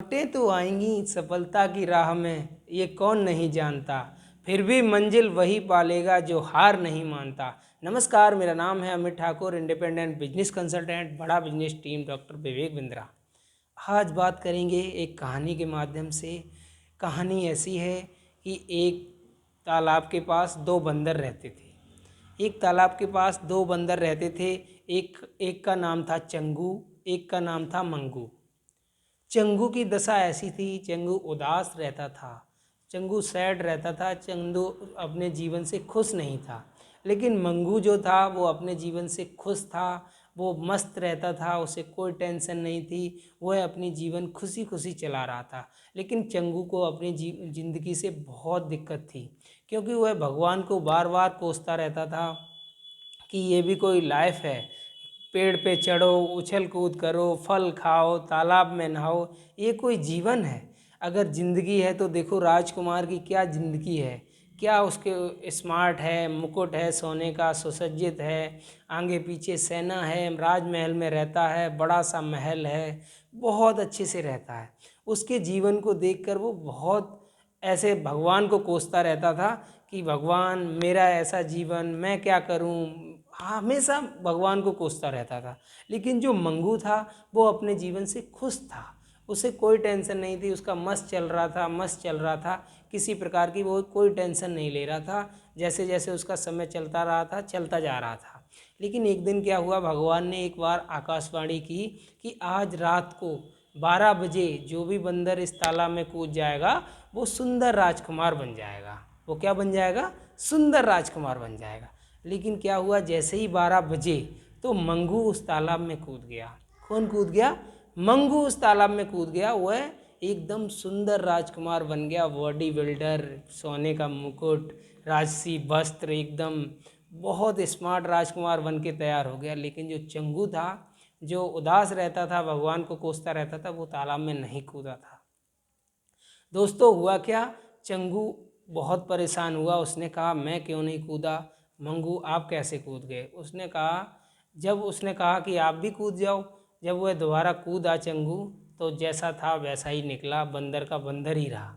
रुकावटें तो आएंगी सफलता की राह में, ये कौन नहीं जानता, फिर भी मंजिल वही पालेगा जो हार नहीं मानता। नमस्कार, मेरा नाम है Amit Thakur, independent business consultant, बड़ा business team, doctor Vivek Bindra. आज बात करेंगे एक कहानी के माध्यम से। कहानी ऐसी है कि एक तालाब के पास दो बंदर रहते थे। एक तालाब के पास दो बंदर रहते थे। एक का नाम था चंगू, एक का नाम था मंगू। चंगू की दशा ऐसी थी, चंगू उदास रहता था, चंगू सैड रहता था, चंगू अपने जीवन से खुश नहीं था। लेकिन मंगू जो था वो अपने जीवन से खुश था, वो मस्त रहता था, उसे कोई टेंशन नहीं थी, वह अपनी जीवन खुशी खुशी चला रहा था। लेकिन चंगू को अपनी ज़िंदगी से बहुत दिक्कत थी, क्योंकि वह भगवान को बार बार कोसता रहता था कि ये भी कोई लाइफ है, पेड़ पे चढ़ो, उछल कूद करो, फल खाओ, तालाब में नहाओ, ये कोई जीवन है? अगर ज़िंदगी है तो देखो राजकुमार की क्या ज़िंदगी है, क्या उसके स्मार्ट है, मुकुट है सोने का, सुसज्जित है, आगे पीछे सेना है, राजमहल में रहता है, बड़ा सा महल है, बहुत अच्छे से रहता है। उसके जीवन को देखकर वो बहुत ऐसे भगवान को कोसता रहता था कि भगवान मेरा ऐसा जीवन, मैं क्या करूं, हमेशा भगवान को कोसता रहता था। लेकिन जो मंगू था वो अपने जीवन से खुश था, उसे कोई टेंशन नहीं थी, उसका मस्त चल रहा था, मस्त चल रहा था, किसी प्रकार की वो कोई टेंशन नहीं ले रहा था। जैसे जैसे उसका समय चलता रहा था, चलता जा रहा था। लेकिन एक दिन क्या हुआ, भगवान ने एक बार आकाशवाणी की कि आज रात को 12 बजे जो भी बंदर इस तालाब में कूद जाएगा वो सुंदर राजकुमार बन जाएगा। वो क्या बन जाएगा? सुंदर राजकुमार बन जाएगा। लेकिन क्या हुआ, जैसे ही 12 बजे तो मंगू उस तालाब में कूद गया। कौन कूद गया? मंगू उस तालाब में कूद गया। वह एकदम सुंदर राजकुमार बन गया, बॉडी बिल्डर, सोने का मुकुट, राजसी वस्त्र, एकदम बहुत स्मार्ट राजकुमार बन के तैयार हो गया। लेकिन जो चंगू था, जो उदास रहता था, भगवान को कोसता रहता था, वो तालाब में नहीं कूदा था। दोस्तों हुआ क्या, चंगू बहुत परेशान हुआ। उसने कहा मैं क्यों नहीं कूदा, मंगू आप कैसे कूद गए? जब उसने कहा कि आप भी कूद जाओ, जब वह दोबारा कूदा चंगू, तो जैसा था वैसा ही निकला, बंदर का बंदर ही रहा।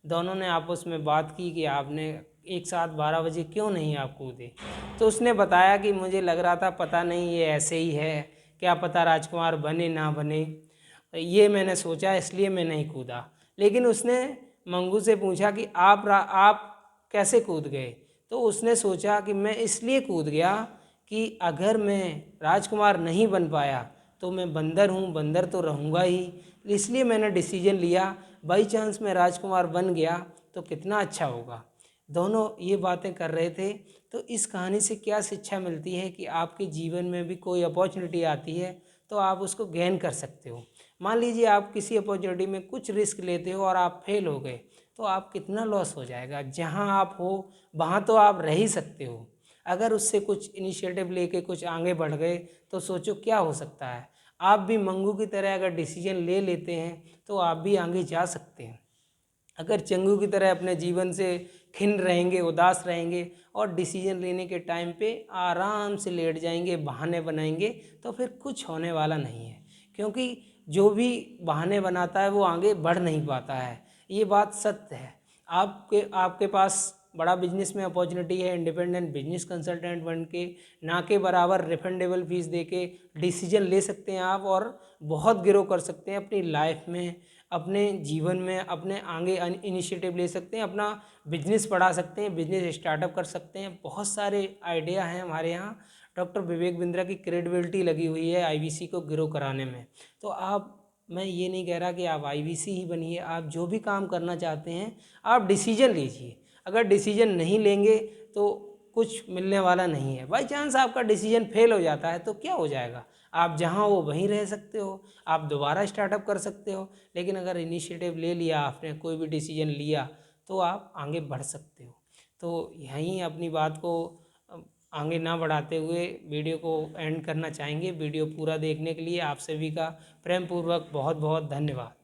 दोनों ने आपस में बात की कि आपने एक साथ 12 बजे क्यों नहीं आप कूदे। तो उसने बताया कि मुझे लग रहा था पता नहीं ये ऐसे ही है, क्या पता राजकुमार बने ना बने, ये मैंने सोचा इसलिए मैं नहीं कूदा। लेकिन उसने मंगू से पूछा कि आप कैसे कूद गए? तो उसने सोचा कि मैं इसलिए कूद गया कि अगर मैं राजकुमार नहीं बन पाया तो मैं बंदर हूँ, बंदर तो रहूँगा ही, इसलिए मैंने डिसीजन लिया, बाई चांस मैं राजकुमार बन गया तो कितना अच्छा होगा। दोनों ये बातें कर रहे थे। तो इस कहानी से क्या शिक्षा मिलती है कि आपके जीवन में भी कोई अपॉर्चुनिटी आती है तो आप उसको गेन कर सकते हो। मान लीजिए आप किसी अपॉर्चुनिटी में कुछ रिस्क लेते हो और आप फेल हो गए, तो आप कितना लॉस हो जाएगा। जहां आप हो वहां तो आप रह ही सकते हो, अगर उससे कुछ इनिशिएटिव लेके कुछ आगे बढ़ गए तो सोचो क्या हो सकता है। आप भी मंगू की तरह अगर डिसीजन ले लेते हैं तो आप भी आगे जा सकते हैं। अगर चंगू की तरह अपने जीवन से खिन्न रहेंगे, उदास रहेंगे और डिसीजन लेने के टाइम पे आराम से लेट जाएंगे, बहाने बनाएंगे, तो फिर कुछ होने वाला नहीं है। क्योंकि जो भी बहाने बनाता है वो आगे बढ़ नहीं पाता है, ये बात सत्य है। आपके पास बड़ा बिजनेस में अपॉर्चुनिटी है, इंडिपेंडेंट बिजनेस कंसल्टेंट बन के ना के बराबर रिफंडेबल फीस दे के डिसीजन ले सकते हैं आप, और बहुत ग्रो कर सकते हैं अपनी लाइफ में, अपने जीवन में, अपने आगे इनिशिएटिव ले सकते हैं, अपना बिजनेस बढ़ा सकते हैं, बिजनेस स्टार्टअप कर सकते हैं। बहुत सारे आइडिया हैं हमारे यहाँ। डॉक्टर विवेक बिंद्रा की क्रेडिबिलिटी लगी हुई है आईवीसी को ग्रो कराने में। तो मैं ये नहीं कह रहा कि आप आईवीसी ही बनिए, आप जो भी काम करना चाहते हैं आप डिसीजन लीजिए। अगर डिसीजन नहीं लेंगे तो कुछ मिलने वाला नहीं है। बाई चांस आपका डिसीजन फेल हो जाता है तो क्या हो जाएगा, आप जहाँ हो वहीं रह सकते हो, आप दोबारा स्टार्टअप कर सकते हो। लेकिन अगर इनिशिएटिव ले लिया आपने, कोई भी डिसीजन लिया, तो आप आगे बढ़ सकते हो। तो यहीं अपनी बात को आगे ना बढ़ाते हुए वीडियो को एंड करना चाहेंगे। वीडियो पूरा देखने के लिए आप सभी का प्रेम पूर्वक बहुत बहुत धन्यवाद।